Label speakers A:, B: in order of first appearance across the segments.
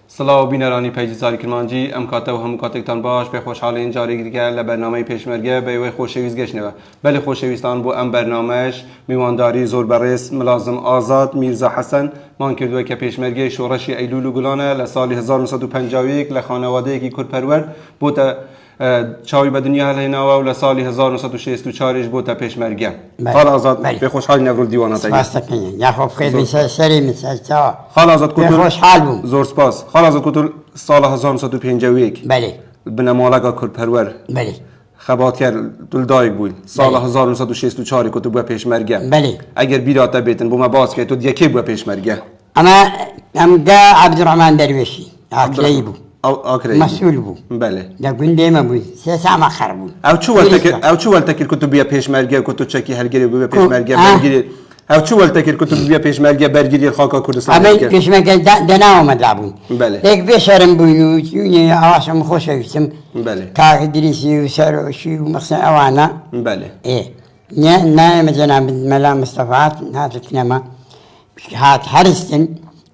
A: سلااو بینەرانی پەیجزاری کرمانجی ئەم کاتە و هەموو کاتێکتان باش پێ خۆشحاڵین جارێک دیکە لە بەرنامەی پێشمەرگە بە وێ خۆشەویست گەشتنەوە بەڵێ خۆشەویستان بۆ ئەم بەرنامەش میوانداری زۆر بەڕێز ملازم ئازاد میرزا حەسەن مان کردووە کە پێشمەرگەی شۆڕەشی ئەیلول و گوڵانە لە ساڵی 1950 لە خانەوادەیەکی کورتپەروەر بۆتە چاوی بە دنیا هەڵهێناوە و لە ساڵی 1964 بۆتە پێشمەرگە. خاڵ ئازاد پێ خۆشحاڵی نەڤڕ دیوانەتەی
B: یاخۆ بخێر سەری مسەجەوە.
A: خاڵ ئازاد کوتوڵ
B: خۆشحاڵ بووم.
A: زۆر سپاس. خاڵ ئازاد کوتوڵ ساڵە 1950
B: بەڵێ
A: بنەماڵەکە کورتپەروەر
B: بەڵێ
A: خەباتیار دڵدایک بووین ساڵە 1964 کە تو بووە پێشمەرگە.
B: بەڵێ
A: ئەگەر بیراتە بێتن بۆمە باس کە تۆ یەکێ بووە پێشمەرگە.
B: ئەمدا عەبدوڕەحمان دەروێشی ئاکرەی بوو مەسئول بوو
A: بەڵێ
B: لە گوندێمە بووی سێ سامە خەر بوون.
A: ئەو چوو وەلتەکرد کە تو بیا پێشمەرگە کە تو چەکی هەلگەری بووە پێشمەرگە بەرگری ئەو چوو وەلتەکرد کە تو بیا پێشمەرگە بەرگری خاکە کوردستان
B: ئەمە پێشمەرگە دەناوەمەدا بوون.
A: بەڵێ
B: لێک بێشەرم بووین و چوونێ ئەواشم خۆشەویستم
A: بەڵێ
B: کاک دریسی و سەرۆشی و مەخسن ئەوانە
A: بەڵێ
B: نایەمە جەناب مەلا مستەفات هاتنەمە هات هەرستن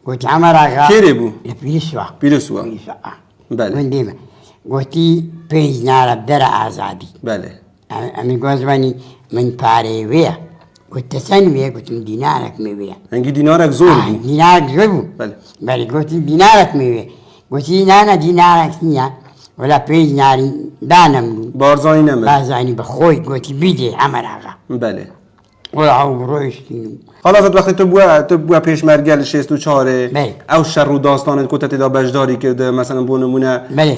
B: گوتی ئەمەراغا
A: کێرێ بوو
B: لە پیرسوە
A: پیرسووە
B: گوندێمە گوتی پێی نارە دەرە ئازادی
A: بەڵێ
B: ئەمی گۆزبانی من پارەی وەیە گوتە چەند وێ گوتم دینارێکمی وەیە
A: ئەنگی دینارێک زۆر بوو
B: دینارێک زۆر بوو بەڵێ گوتی دینارێکمی وێ گوتی نانە دینارێک نییە وەلا پێی ناری دانم بوو
A: بارزانی نەمە
B: بازانی بە خۆی گوتی بیدێ ئەمەراغا
A: بەڵێ
B: وەڵاو ڕۆیشتین
A: خەڵازت وەختی تۆ بووە پێشمەرگە لە 64 ئەو شەڕ و داستانت کۆتە تێدا بەشداری کردە مەسەڵەن بۆ نمونە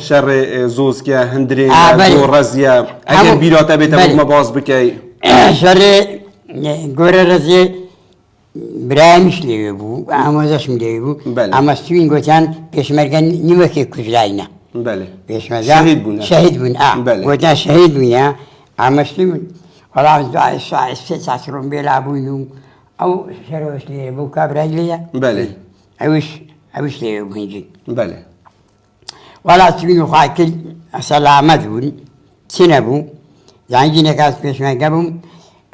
A: شەڕێ زۆزکە هەندرێنە گۆڕەزیە ئەگەر بیراتە بێتە بۆمە باز بکەی
B: شەڕێ گۆرە ڕەزێ برایمیش لێوێ بوو ئامۆزەشم لێوێ بوو ئەمە سوین گوتیان پێشمەرگە نیوەکێ کوژراینە پێشمەرگە شەهید بوون گوتیان شەهید بووینە ئامەشتی بوون وەڵام دوای ساعت سێ ساعت ڕۆم بێلا بووین و ئەو شەرۆش لێ بوو کابرای لێیە ئەوش لێوێ بووینجی وەڵا چوین و خوای کرد سەلامەت بوون چی نەبوو زانگی نەکات پێشمەرگە بووم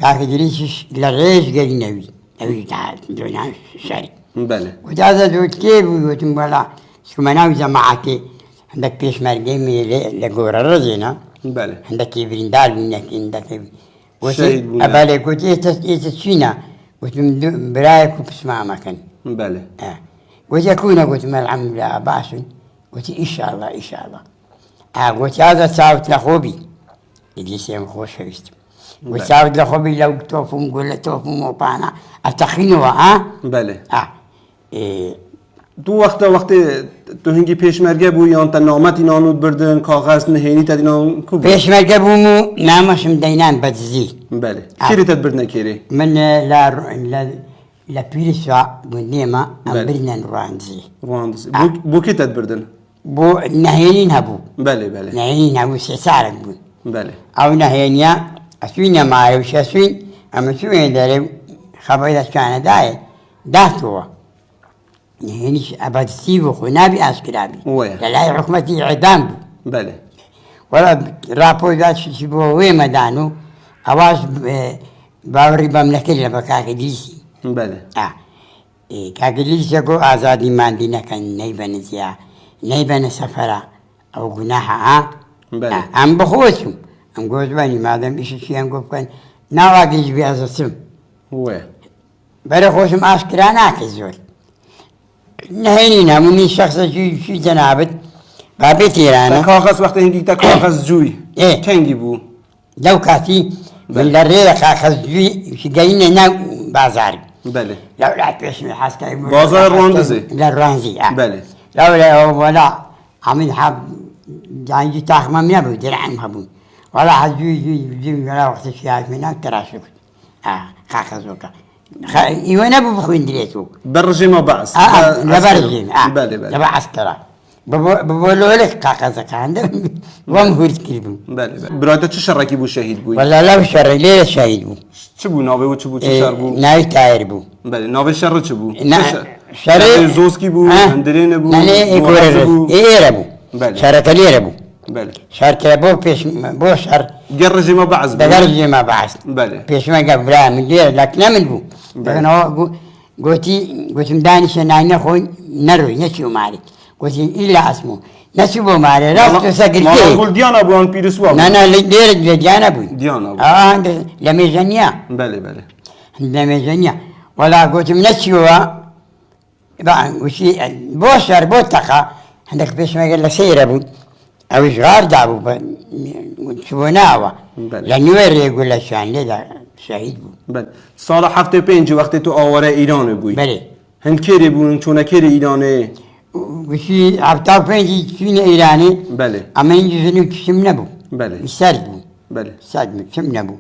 B: کاکە دریسیش لە ڕێژ گەرینەوی ئەوی دۆنان شەری وتازە دۆت کێ بوو گوتم وەڵا چکمە ناو جەماعەتێ هەندێک پێشمەرگەی مێلێ لە گۆرە ڕەزێنە هەندێکی بریندار بوون هەندێکی ئەبالێ گوتی ئێتە چینە گوتم برایەک و پسمامەکەن گوتی کوونە گوتم ئەلحەمدوللا باشن گوتی ئیشاڵڵا ئیشاڵڵا گوتی ئازە چاوت لە خۆبی دیسێم خۆشەویستم گوتی چاوت لە خۆبی لەو تۆفم گوڵ لە تۆفم وەپانە ئەتەخینەوە
A: دوو وەختێ تو هەنگی پێشمەرگە بوو یان تەنامەتی نانوت بردن کاغەز نهێنیتە دینان
B: پێشمەرگە بووم و نامەشم دەینان بەدزی
A: کێرێتت بردنە کێرێ
B: من لە پیرسوە گوندێمە ئەم برنەن ڕاندزی
A: بۆ کێتت بردن
B: بۆ نەهێنین هەبوو نەهێنین هەبوو سێ سارێک بوون ئەو نەهێنیە ئەسوینە مایە و شەسوین ئەمە چوێن دەرێ خەبەی دەستکانەدایە داتەوە نهێنیش ئەبەدسی بۆ خۆی نابی ئاسکرابی لە لای حکومەتی ئێدام بوو وەڵا راپۆیدا چی بۆ وێمەدان و ئەواش باوەڕی بەم نەکرد لە بە کاکە دیسی کاکە دیسە گۆ ئازادی ماندی نەکەن نەیبەنە زیە نەیبەنە سەفەرە ئەو گوناحە ئەم بەخۆچم ئەم گۆزبانی مادەم ئیشەشیان گۆ بکەن ناواگەیش بیازەچم بەرە خۆشم ئاشکرا ناکەی زۆر نهێنین هەمووی شەخصەکی جەنابەت بابێت ئێرانە
A: کاغەز وەختە هەنگی تا کاغەز جووی چەنگی بوو
B: لەو کاتی من لە ڕێرە کاغەز جووی گەینە ناو بازار لەولا پێشمی حەسکای
A: بازار ڕواندزێ
B: لە ڕوانزی لەولا وەلا ئەمین جانگی تاخمەم نەبوو درعم هەبوو وەلا حەجووی وەلا وەختەشی هاتمێنان تەراشە کرد کاغەزۆکە ئیوە نەبوو بخوێن درێتەوە
A: بەڕژێمە بەعس
B: لەبەرژێم لە بەعسکەرا بۆ لۆلێک قاقەزەکان وەم هورد کردبوو
A: براتە چ شەڕێکی بوو شەهید بووی
B: وەلا لەو شەڕێ لێرە شەهید بوو
A: چ بوو ناوێ و چ بوو چ شەڕ بوو
B: ناوی تایر بوو
A: ناوێ شەڕ چ بوو
B: شەڕێ
A: زۆسکی بوو هەندرێنە بوو
B: ئێرە بوو شەرەکە لێرە بوو شەرکە بۆ شەڕ
A: گەڕژێمە بەعس
B: بەگەڕژێمە بەعس پێشمەگە برا من لێرە لەکنە من بوو دەگەنەوە گوتم دانیشە ناینە خۆی نەڕۆی نەچی و ماری قلت إلا اسمه نسبه معي راس
A: ما
B: سكرتي
A: نقول ديانا ابو ان بيرسوا
B: أنا ليه ديانا أبوي
A: ديانا ابو
B: عند لميزانية
A: بله بله
B: لميزانية ولا قلت منسيوها بقى وشي بوشر بوتقة عندك بس ما قال لك سير أبو أو صغار دابو شو ناوى
A: بله.
B: لأنه يقول لك شان ليه شهيد بو
A: بله سال هفته پنج وقت تو آواره ایران بوی
B: بله
A: هند کری بون چونه کری ایرانه
B: وشي عبتاو بينجي فينا إيراني
A: بله
B: أما ينجي زنو تشم نبو
A: بله
B: يسرد بو
A: بله
B: سرد تشم نبو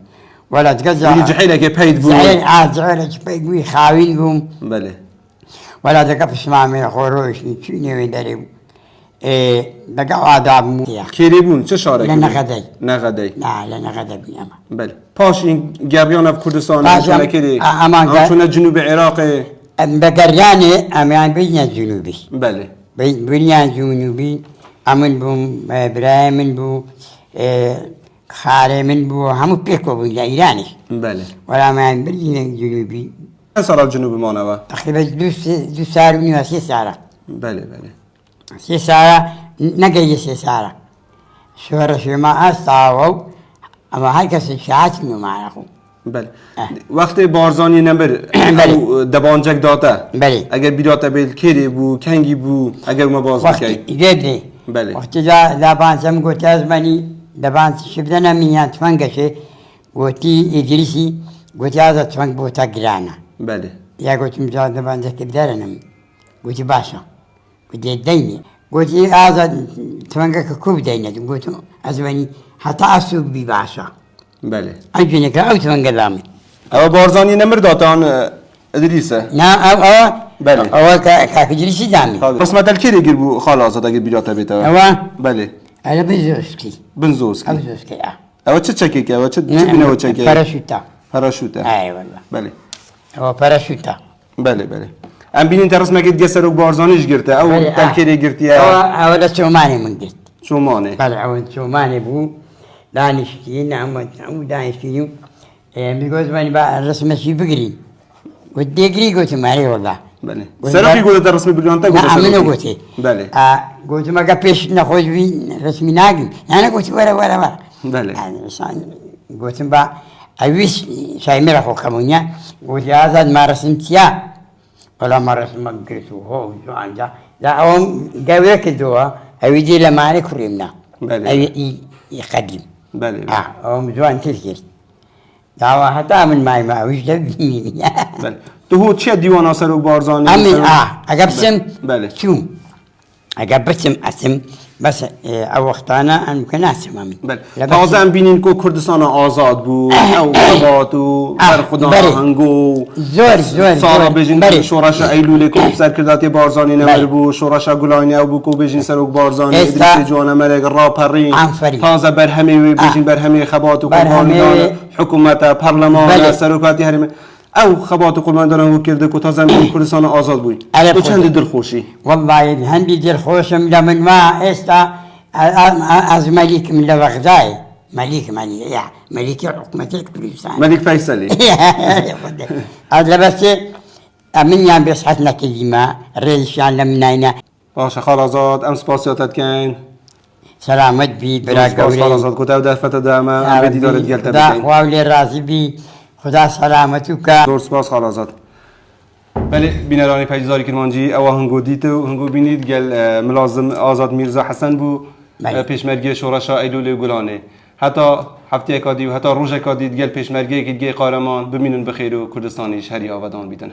B: ولا تقزع
A: یه جحیله که پید بون
B: زعير زعير بيقوي خاوين قوم
A: بله
B: ولا تقف اسمع من خروش نتشيني ويدري إيه بقى آداب مو
A: کری بون چه شاره
B: لنا غداي
A: نغدی
B: لا لنا غدا بيما
A: بله پاش این گریان اف کردستان
B: پاش
A: چونه
B: هم-
A: کری
B: اما
A: چونه جنوب عراق
B: بقرياني أمان بينا جنوبي
A: بله
B: بنيان جنوبي أمن بو إبراهيم من بو خالي من بو همو بيكو بو إيراني
A: بله
B: ولا ما بنيان جنوبي
A: چند سال جنوب ما نوا
B: تقريبا دو ساعة ونص 3 ساعة
A: بله بله
B: 3 ساعة نقي 3 ساعة شو ما أستعوا أما هاي كسر ساعات منو ما أخو
A: بله وقت بارزانی نمبر
B: بله.
A: دبانجک داتا
B: بله.
A: اگر بیداتا بیل کری بو کنگی بو اگر ما باز
B: وقت
A: بکی
B: جدي
A: بله.
B: وقت دا بانسم قلت أزمني دا بانس شبدنا ميان تفنقشي قلتي إدريسي قلت هذا تفنق بوتا قرانا
A: بله
B: يا قلت مجال دا بانسك بدارنا قلت باشا قلت يديني قلت هذا تفنقك كوب دينا قلت أزمني حتى أسوق بي باشا
A: بله
B: أجنك أو تفنق دامي
A: او بارزانی نمبر داتان ادریسه
B: نا أو
A: بله.
B: أو كاكجريسي دامي
A: بس مثلا کری گیر بو خلاص اگر بیداتا بیتا
B: أو
A: بله
B: أنا بزوسكي
A: بنزوس
B: أو زوسكي
A: او چه چکی که او چه بینه و چکی
B: باراشوتا
A: پاراشوته
B: أي والله
A: بله
B: هو باراشوتا
A: بله بله ام بینین ترس مگه گسر بارزانیش گرته او تلکری گرتی
B: أو ده شوماني من قلت
A: شومانه
B: طلع أو شوماني بو دانشتين أو دانشتين بيقول زماني بقى الرسمة شي بقري ودي أقري قلت مالي والله
A: بله سرقی گوده در رسمی بگیرن تا گوده
B: نعم
A: سرقی
B: منو قلت
A: بله
B: قلت ما قبيش نخوش بي رسمي ناقم أنا قلت ورا
A: بله
B: يعني عشان قلت بقى أويش شاي مرخو كمونيا قلت هذا ما رسمت يا ولا ما رسمت قلت هو جوان جا لا أوم قويك الدوا أويدي لما عليك كريمنا
A: بله.
B: أي يقدم
A: بله
B: أوم جوان تلكير دعوة حتى من ماي ما أويش دبيني
A: بله تو هو چه دیوان سرق بارزانی
B: أمي أقبسم
A: بله
B: شو أقبسم أسم بس وقتانا أن ممكن أسم أمي
A: بله تازه ام بینین که کردستان آزاد بود او ثبات و برخدا
B: بله.
A: هنگو
B: زور
A: سارا بجین
B: بله.
A: شورش ایلوله که سر کرداتی بارزانی نمر
B: بله.
A: بو شورش گلانی او بو کو بجین سرق بارزانی
B: استا.
A: ادریس جوان مرگ را پرین
B: آفرین.
A: تازه بر همه بجین بر همه خبات و قربانی
B: همه.
A: دانه حکومت پارلمان
B: بله.
A: سرکاتی هرمه او خبات و قربانی دانه و کرده که تازه ام کردستان آزاد بود
B: على
A: تو
B: خوشی.
A: چند دلخوشی
B: والله هندي دير خوشم لمن ما استا از ملك من لبغداي ملك يا ملك حكومة كردستان
A: ملك فیصلی
B: هذا بس من يام بصحتنا كلمة ريشان لمناينا
A: باشه خالازاد ام سپاسیاتت کن
B: سلامت بي برا
A: سپاس
B: قولي
A: خالازاد کتا و دفت دامه
B: يا
A: ام
B: ربي،
A: بدی دارد گلت
B: خدا
A: بکن
B: خواولي راضي بي خدا سلامتك
A: دور سپاس خالازاد بله بینرانی پیجزاری کرمانجی او هنگو دیتو هنگو بینید گل ملازم آزاد میرزا حسن بو
B: بله.
A: پیشمرگی شورشا ایلول گلانه حتی هفته کادی و حتی روز کادی گل پیشمرگی که گی قهرمان بمینن بخیر و کردستانیش هری آبادان بیدن